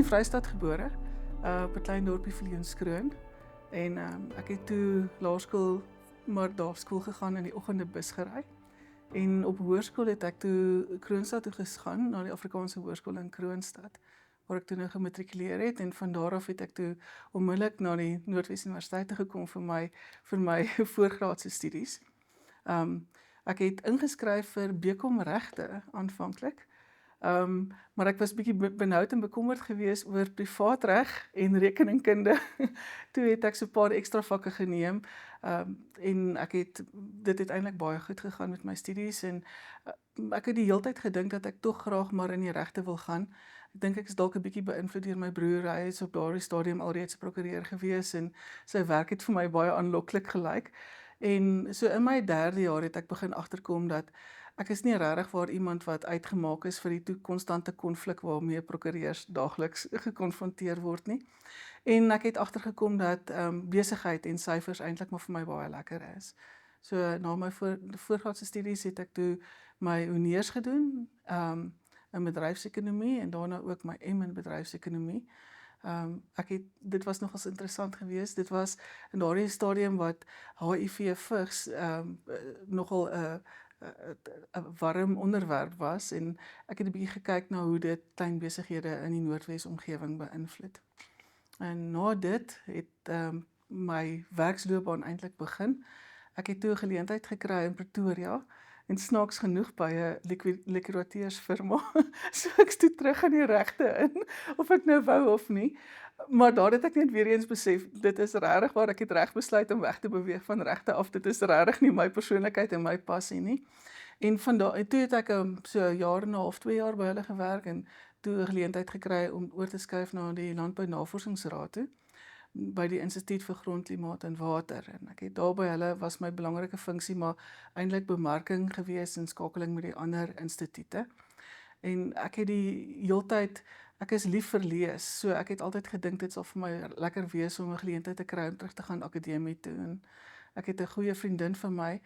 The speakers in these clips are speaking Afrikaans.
Vrystaat gebore, op 'n klein dorpie Viljoenskroon. En ek het toe laerskool, maar daar skool gegaan in die oggende bus gery. En op hoërskool het ek toe Kroonstad toe gegaan, na die Afrikaanse Hoërskool in Kroonstad, waar ek toe nou gematrikuleer het, en van daar af het ek toe onmiddellik na die Noordwes Universiteit toe gekom vir my voorgraadse studies. Ek het ingeskryf vir BCom regte aanvanklik. Maar ek was bietjie benoud en bekommerd geweest oor privaatreg en rekeningkunde. Toe het ek so 'n paar ekstra vakke geneem, en dit het eintlik baie goed gegaan met my studies, en ek het die hele tyd gedink dat ek tog graag maar in die regte wil gaan. Ek dink ek is dalk 'n bietjie beïnvloed deur my broer. Hy is op daardie stadium alreeds 'n prokureur gewees en sy werk het vir my baie aanloklik gelyk. En so in my 3de jaar het ek begin agterkom dat ek is nie regtig waar iemand wat uitgemaak is vir die konstante konflik waarmee prokureurs daagliks gekonfronteer word nie. En ek het agtergekom dat besigheid en syfers eintlik maar vir my baie lekker is. So na my voorgraadse studies het ek toe my honeurs gedoen in bedryfsekonomie en daarna ook my M in bedryfsekonomie. Dit was nogals interessant geweest. Dit was in daardie stadium wat HIV vigs nogal 'n warm onderwerp was, en ek het 'n bietjie gekyk na hoe dit klein besighede in die Noordwes omgewing beïnvloed. En na dit het my werksloopbaan eintlik begin. Ek het toe 'n geleentheid gekry in Pretoria, en snaaks genoeg by 'n liquidateursfirma. So ek is toe terug in die regte in, of ek nou wou of nie. Maar daar het ek net weer eens besef, dit is regtig waar ek het reg besluit om weg te beweeg van regte af. Dit is regtig nie my persoonlikheid en my passie nie. En toe het ek so 'n jaar en 'n half, 2 jaar by hulle gewerk, en toe 'n geleentheid gekry om oor te skuif na die Landbou Navorsingsraad toe, by die Instituut vir Grond, Klimaat en Water. En ek het daar by hulle, was my belangrike funksie maar eintlik bemarking gewees en skakeling met die ander instituute. En ek het ek is lief vir lees, so ek het altyd gedink dit sal vir my lekker wees om 'n geleentheid te kry om terug te gaan akademie toe. En ek het 'n goeie vriendin van my,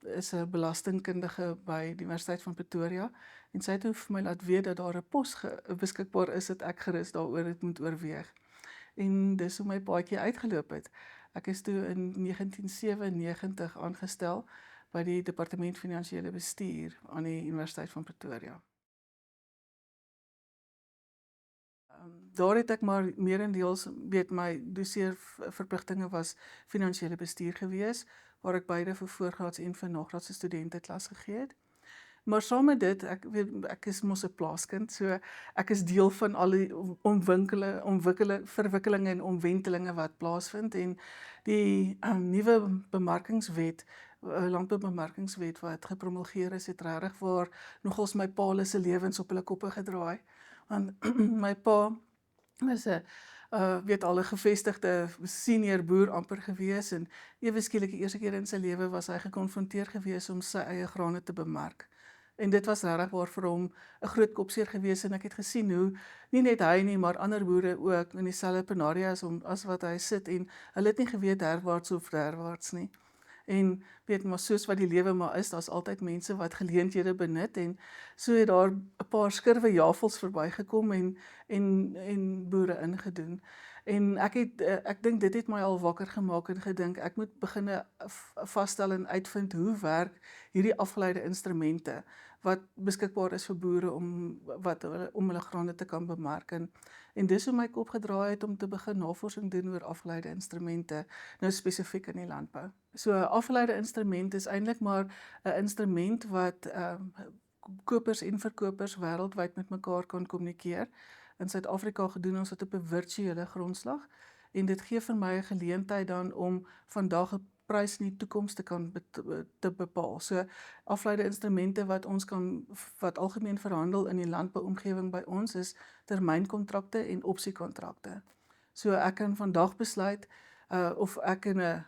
is 'n belastingkundige by die Universiteit van Pretoria, en sy het vir my laat weet dat daar 'n pos beskikbaar is dat ek gerus daaroor het moet oorweeg. En dis hoe my paadjie uitgeloop het. Ek is toe in 1997 aangestel by die Departement Finansiële Bestuur aan die Universiteit van Pretoria. Daar het ek maar meerendeels, my doseerverpligtinge was finansiële bestuur gewees, waar ek beide vir voorgraads en vir nagraadse studente klas gegee het. Maar saam met dit, ek is mos 'n plaaskind, so ek is deel van al die verwikkelinge en omwentelinge wat plaasvind, en die nuwe bemarkingswet, landboubemarkingswet wat gepromulgeer is, het regtig waar nogals my pa se lewens op hulle koppe gedraai. Want my pa is 'n al 'n gevestigde senior boer amper gewees, en ewe skielik die eerste keer in sy lewe was hy gekonfronteer gewees om sy eie grane te bemark. En dit was regtig waar vir hom 'n groot kopseer gewees, en ek het gesien hoe nie net hy nie, maar ander boere ook in dieselfde penarie as wat hy sit, en hulle het nie geweet herwaarts of derwaarts nie. En maar soos wat die lewe maar is, daar's altyd mense wat geleenthede benut, en so het daar 'n paar skurwe jafels verbygekom en boere ingedoen. En ek dink dit het my al wakker gemaak en gedink ek moet begin vasstel en uitvind hoe werk hierdie afgeleide instrumente wat beskikbaar is vir boere om hulle grane te kan bemark. En dis hoe my kop gedraai het om te begin navorsing doen oor afgeleide instrumente, nou spesifiek in die landbou. So 'n afgeleide instrument is eintlik maar 'n instrument wat kopers en verkopers wêreldwyd met mekaar kan kommunikeer. In Suid-Afrika gedoen ons dit op 'n virtuele grondslag, en dit gee vir my 'n geleentheid dan om vandag 'n prys in die toekoms te bepaal. So afgeleide instrumente wat algemeen verhandel in die landbouomgewing by ons is termynkontrakte en opsiekontrakte. So ek kan vandag besluit of ek en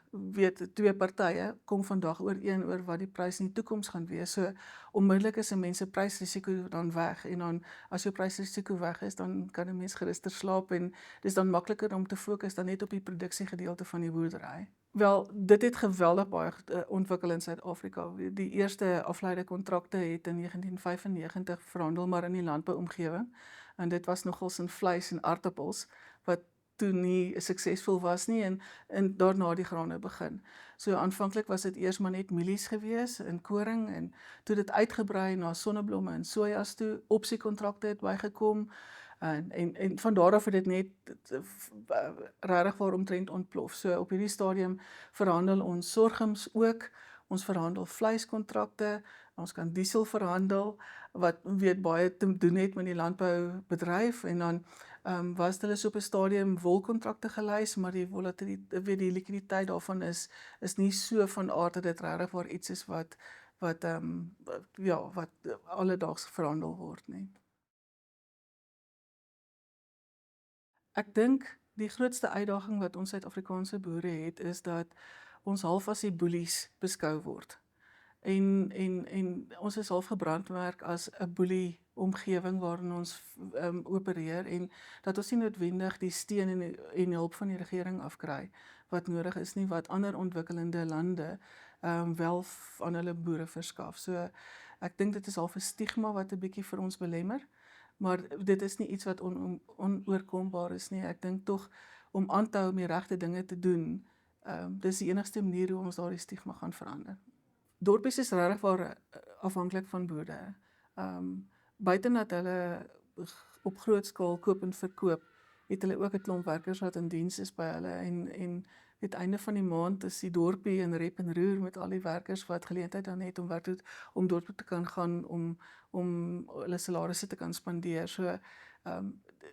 twee partye kom vandag ooreen oor wat die prys in die toekoms gaan wees. So onmiddellik is 'n mens se prysrisiko dan weg, en dan as jou prysrisiko weg is, dan kan 'n mens geruster slaap, en dis dan makliker om te fokus dan net op die produksiegedeelte van die boerdery. Wel, dit het geweldig baie ontwikkel in Suid-Afrika. Die eerste afgeleide kontrakte het in 1995 verhandel, maar in die landbouomgewing. En dit was nogals in vleis en aardappels wat toe nie suksesvol was nie en daarna die grane begin. So aanvanklik was dit eers maar net mielies gewees en koring en toe dit uitgebrei na sonneblomme en sojas toe, opsiekontrakte het bygekom en van daar af het dit net regtig waar omtrent ontplof. So op hierdie stadium verhandel ons sorghums ook, ons verhandel vleiskontrakte, ons kan diesel verhandel wat weet baie te doen het met die landboubedryf en dan was hulle so op 'n stadium wolkontrakte gelys, maar die volatiliteit, weet die likwiditeit daarvan is nie so van aard dat dit regtig waar iets is wat wat alledaags verhandel word nie. Ek dink die grootste uitdaging wat ons Suid-Afrikaanse boere het is dat ons half as die boelies beskou word. En ons is half gebrandmerk as 'n boelie omgewing waarin ons opereer en dat ons nie noodwendig die steun en hulp van die regering afkry wat nodig is nie, wat ander ontwikkelende lande wel aan hulle boere verskaf. So ek dink dit is half 'n stigma wat 'n bietjie vir ons belemmer, maar dit is nie iets wat onoorkombaar is nie. Ek dink tog om aan te hou om die regte dinge te doen, dis die enigste manier hoe ons daardie stigma gaan verander. Dorpies is regtig waar afhanklik van boere. Buiten dat hulle op groot skaal koop en verkoop, het hulle ook 'n klomp werkers wat in diens is by hulle en het einde van die maand is die dorpie in rep en roer met al die werkers wat geleentheid dan het om werk toe om dorp toe te kan gaan om hulle salarisse te kan spandeer. So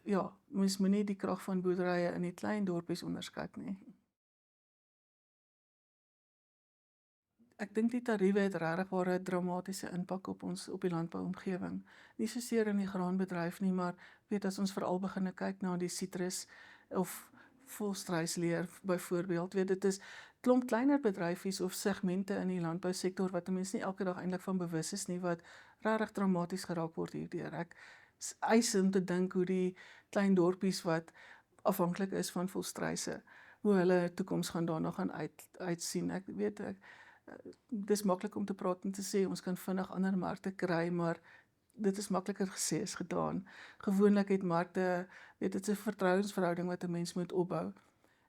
ja, mens moenie die krag van boerderye in die klein dorpies onderskat nie. Ek dink die tariewe het regtig waar 'n dramatiese impak op die landbouomgewing. Nie soseer in die graanbedryf nie, maar weet as ons veral begin kyk na die sitrus of volstruisleer byvoorbeeld, weet dit is klomp kleiner bedryfies of segmente in die landbousektor wat mense nie elke dag eintlik van bewus is nie wat regtig dramaties geraak word hierdeur. Ek eis om te dink hoe die klein dorpies wat afhanklik is van volstruise, hoe hulle toekoms gaan daarna gaan uitsien. Ek weet dis maklik om te praat en te sê ons kan vinnig ander markte kry, maar dit is makliker gesê as gedaan. Gewoonlik het markte, weet dit is 'n vertrouensverhouding wat 'n mens moet opbou.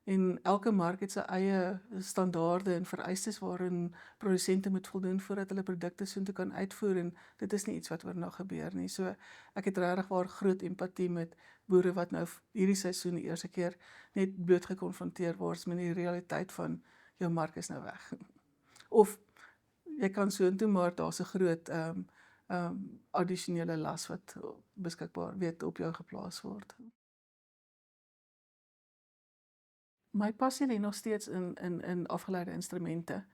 En elke mark het sy eie standaarde en vereistes waarin produsente moet voldoen voordat hulle produkte soontoe kan uitvoer en dit is nie iets wat oornag gebeur nie. So ek het regtig waar groot empatie met boere wat nou hierdie seisoen die eerste keer net bloot gekonfronteer word met die realiteit van jou mark is nou weg. Of jy kan soontoe maar daar's 'n groot addisionele las wat beskikbaar weet op jou geplaas word. My passie lê nog steeds in afgeleide instrumente.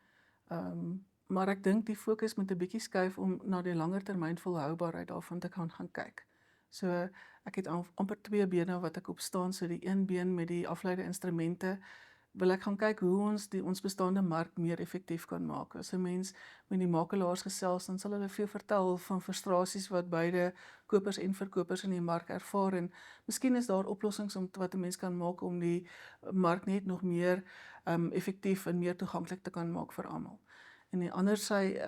Maar ek dink die fokus moet 'n bietjie skuif om na die langer termyn volhoubaarheid daarvan te kan gaan kyk. So ek het amper twee bene wat ek op staan, so die een been met die afgeleide instrumente wil ek gaan kyk hoe ons bestaande mark meer effektief kan maak. As 'n mens met die makelaars gesels, dan sal hulle vir jou vertel van frustrasies wat beide kopers en verkopers in die mark ervaar en miskien is daar oplossings wat 'n mens kan maak om die mark net nog meer effektief en meer toeganklik te kan maak vir almal. En die ander sy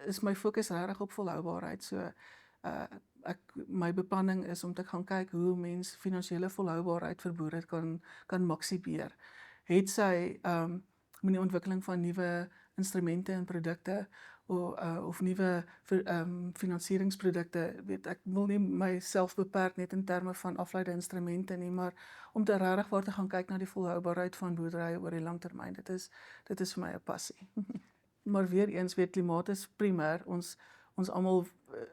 is my fokus regtig op volhoubaarheid. So uh my beplanning is om te gaan kyk hoe mens finansiële volhoubaarheid vir boere kan maksimeer. Het sy met die ontwikkeling van nuwe instrumente en produkte of nuwe finansieringsprodukte, weet ek wil nie myself beperk net in terme van afleide instrumente nie, maar om te regtig waar te gaan kyk na die volhoubaarheid van boerderye oor die lang termyn. Dit is vir my 'n passie. Maar weer eens weet klimaat is primêr. Ons almal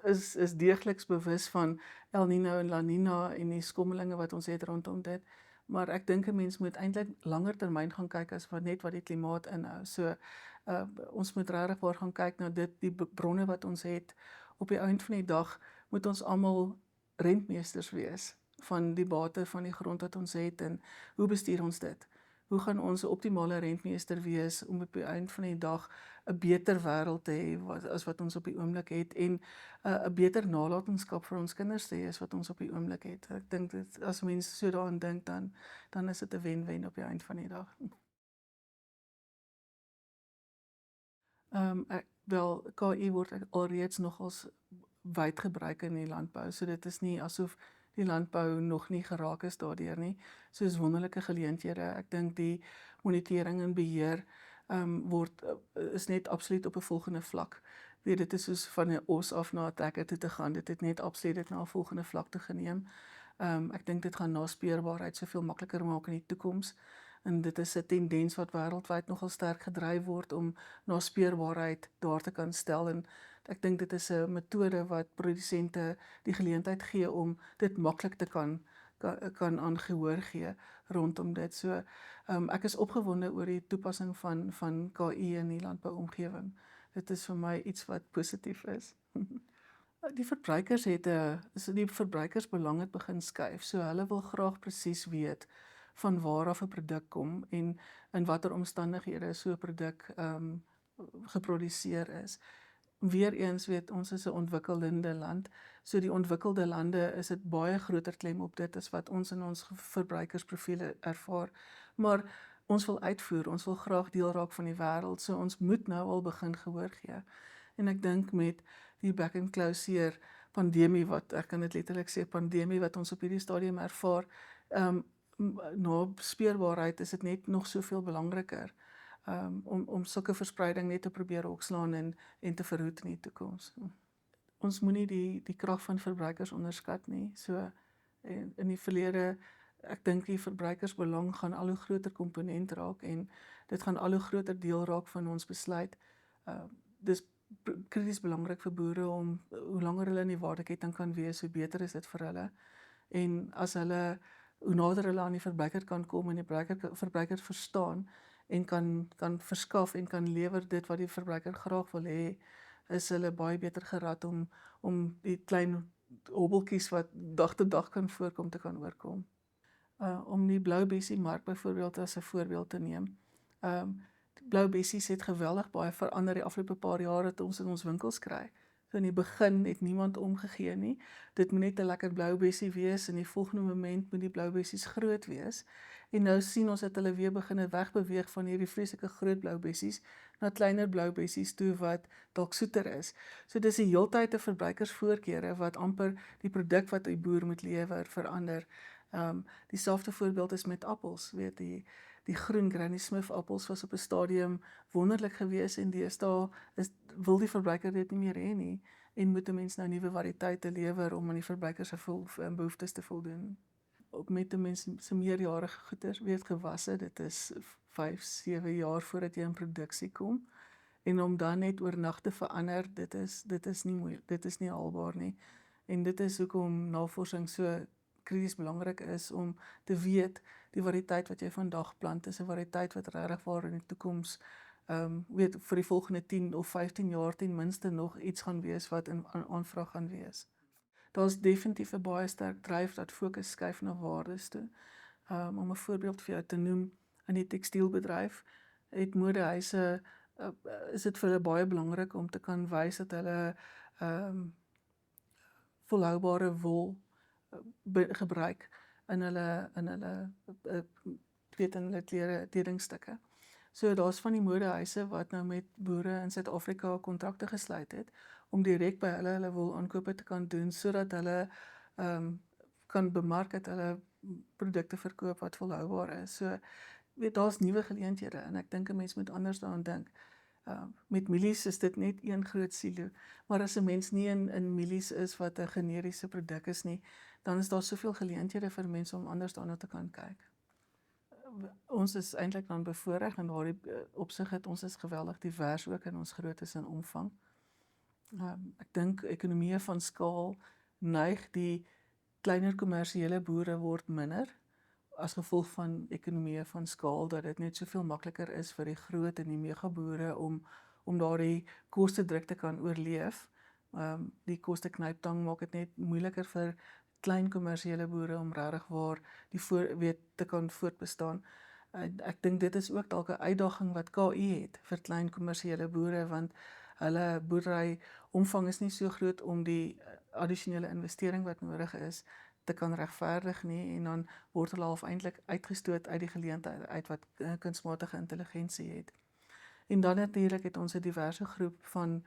is deegliks bewus van El Niño en La Niña en die skommelinge wat ons het rondom dit. Maar ek dink 'n mens moet eintlik langer termyn gaan kyk as net wat die klimaat inhou. So ons moet regtig waar gaan kyk na die bronne wat ons het. Op die einde van die dag moet ons almal rentmeesters wees van die bate van die grond wat ons het en hoe bestuur ons dit? Hoe gaan ons 'n optimale rentmeester wees om op die einde van die dag 'n beter wêreld te hê as wat ons op die oomblik het en 'n beter nalatenskap vir ons kinders te hê as wat ons op die oomblik het. Ek dink dit as mense so daaraan dink dan is dit 'n wen-wen op die einde van die dag. Wel KI word alreeds nogals wyd gebruik in die landbou. So dit is nie asof die landbou nog nie geraak is daardeur nie. So is wonderlike geleenthede. Ek dink die monitering en beheer is net absoluut op 'n volgende vlak. Weet dit is soos van 'n os af na 'n trekker toe te gaan. Dit het net absoluut dit na 'n volgende vlak te geneem. Ek dink dit gaan naspeurbaarheid soveel makliker maak in die toekoms. En dit is 'n tendens wat wêreldwyd nogal sterk gedryf word om naspeurbaarheid daar te kan stel en ek dink dit is 'n metode wat produsente die geleentheid gee om dit maklik te kan aan gehoor gee rondom dit. So ek is opgewonde oor die toepassing van KI in die landbouomgewing. Dit is vir my iets wat positief is. Die verbruikersbelang het begin skuif. So hulle wil graag presies weet van waar af 'n produk kom en in watter omstandighede so 'n produk geproduseer is. Weereens weet ons is 'n ontwikkelende land, so die ontwikkelde lande is dit baie groter klem op dit as wat ons in ons verbruikersprofiele ervaar. Maar ons wil uitvoer, ons wil graag deel raak van die wêreld, so ons moet nou al begin gehoor gee. En ek dink met die back and close pandemie ek kan dit letterlik sê pandemie wat ons op hierdie stadium ervaar, na speurbaarheid is dit net nog soveel belangriker om sulke verspreiding net te probeer hokslaan en te verhoed in die toekoms. Ons moenie die krag van verbruikers onderskat nie. So in die verlede, ek dink die verbruikersbelang gaan al hoe groter komponent raak en dit gaan al hoe groter deel raak van ons besluit. Dis krities belangrik vir boere om hoe langer hulle in die waardeketting kan wees, hoe beter is dit vir hulle. En as hulle hoe nader hulle aan die verbruiker kan kom en die verbruiker verstaan en kan verskaf en kan lewer dit wat die verbruiker graag wil hê, is hulle baie beter gerad om die klein hobbeltjies wat dag tot dag kan voorkom te kan oorkom. Om die blou bessie mark byvoorbeeld as 'n voorbeeld te neem. Die blou bessies het geweldig baie verander die afgelope paar jare wat ons in ons winkels kry. So in die begin het niemand omgegee nie. Dit moet net 'n lekker blou bessie wees en die volgende moment moet die blou bessies groot wees. En nou sien ons dat hulle weer begin wegbeweeg van hierdie vreeslike groot blou bessies na kleiner blou bessies toe wat dalk soeter is. So dis die heeltyd 'n verbruikersvoorkeure wat amper die produk wat die boer moet lewer verander. Dieselfde voorbeeld is met appels, weet die groen Granny Smith appels was op 'n stadium wonderlik geweest en deesdae wil die verbruiker dit nie meer hê nie en moet 'n mens nou nuwe variëteite lewer om aan die verbruiker se behoeftes te voldoen. Met 'n mens se meerjarige goeder, weet gewasse, dit is 5, 7 jaar voordat jy in produksie kom en om dan net oornag te verander, dit is nie haalbaar nie. En dit is hoekom navorsing so krities belangrik is om te weet die variëteit wat jy vandag plant is 'n variëteit wat regtig waar in die toekoms vir die volgende 10 of 15 jaar ten minste nog iets gaan wees wat in aanvraag gaan wees. Daar's definitief 'n baie sterk dryf dat fokus skuif na waardes toe. Om 'n voorbeeld vir jou te noem, in die tekstielbedryf het modehuise is dit vir hulle baie belangrik om te kan wys dat hulle volhoubare wol gebruik in hulle kledingstukke. So daar's van die modehuise wat nou met boere in Suid-Afrika kontrakte gesluit het om direk by hulle wol aankope te kan doen sodat hulle kan bemark dat hulle produkte verkoop wat volhoubaar is. So daar's nuwe geleenthede en ek dink 'n mens moet anders daaraan dink. Met mielies is dit net een groot silo, maar as 'n mens nie in mielies is wat 'n generiese produk is nie, dan is daar soveel geleenthede vir mense om anders daarna te kan kyk. Ons is eintlik dan bevoordeel in daardie opsig het ons is geweldig divers ook in ons groottes en omvang. Ek dink ekonomieë van skaal neig die kleiner kommersiële boere word minder as gevolg van ekonomieë van skaal dat dit net soveel makliker is vir die groot en die megaboere om daardie koste druk te kan oorleef. Die koste knyptang maak dit net moeiliker vir klein kommersiële boere om regtig waar te kan voortbestaan. Ek dink dit is ook dalk 'n uitdaging wat KI het vir klein kommersiële boere want hulle boerdery omvang is nie so groot om die addisionele investering wat nodig is te kan regverdig nie en dan word hulle half eintlik uitgestoot uit die geleentheid uit wat kunsmatige intelligensie het. En dan natuurlik het ons 'n diverse groep van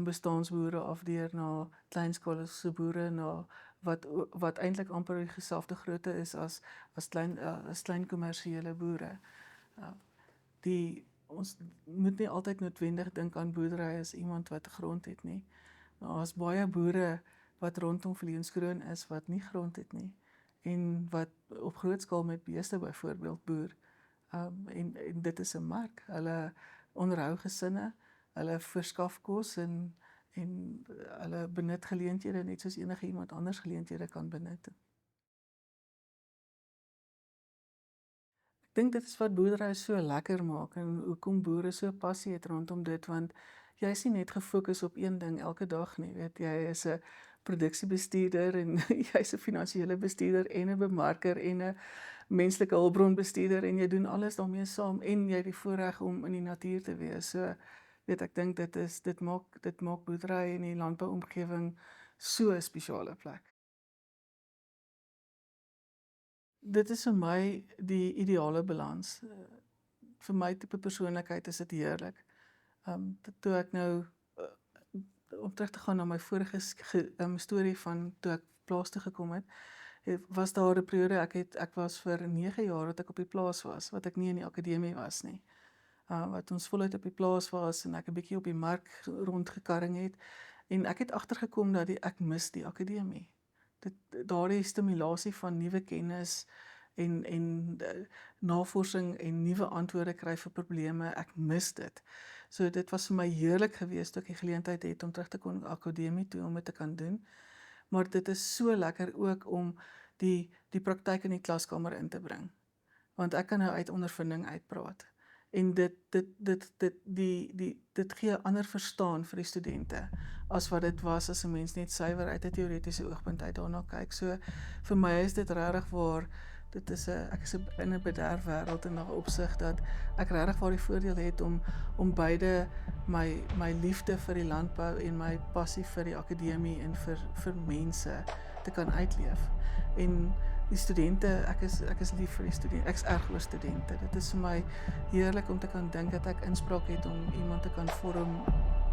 bestaansboere afdeur na kleinskaalse boere, na wat eintlik amper dieselfde grootte is as klein kommersiële boere. Uh, ons moet nie altyd noodwendig dink aan boerdery as iemand wat grond het nie. Daar's baie boere wat rondom Viljoenskroon is wat nie grond het nie en wat op groot skaal met beeste byvoorbeeld boer. En dit is 'n mark. Hulle onderhou gesinne, hulle verskaf kos en hulle benut geleenthede net soos enige iemand anders geleenthede kan benut. Ek dink dit is wat boerdery so lekker maak en hoekom boere so passie het rondom dit, want jy is nie net gefokus op een ding elke dag nie, weet jy is 'n produksiebestuurder en jy's 'n finansiële bestuurder en 'n bemarker en 'n menslike hulpbronbestuurder en jy doen alles daarmee saam en jy het die voorreg om in die natuur te wees. So weet ek dink dit maak boerdery en die landbouomgewing so 'n spesiale plek. Dit is vir my die ideale balans. Vir my tipe persoonlikheid is dit heerlik. Toe ek nou om terug te gaan na my vorige storie van toe ek plaas toe gekom het, was daar 'n periode ek was vir 9 jaar wat ek op die plaas was, wat ek nie in die akademie was nie. Wat ons voluit op die plaas was en ek 'n bietjie op die mark rondgekarring het en ek het agtergekom dat ek mis die akademie. Daardie stimulasie van nuwe kennis en navorsing en nuwe antwoorde kry vir probleme, ek mis dit. So dit was vir my heerlik geweest toe ek die geleentheid het om terug te kom akademie toe om dit te kan doen. Maar dit is so lekker ook om die praktyk in die klaskamer in te bring. Want ek kan nou uit ondervinding uitpraat. En dit gee 'n ander verstaan vir die studente as wat dit was as 'n mens net suiwer uit 'n teoretiese oogpunt uit daarna kyk. So vir my is dit regtig waar ek is in 'n bederfwêreld in 'n opsig dat ek regtig waar die voordeel het om beide my liefde vir die landbou en my passie vir die akademie en vir mense te kan uitleef. En die studente, ek is lief vir die studente. Ek's erg oor studente. Dit is vir my heerlik om te kan dink dat ek inspraak het om iemand te kan vorm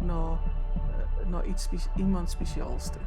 na iemand spesiaals toe.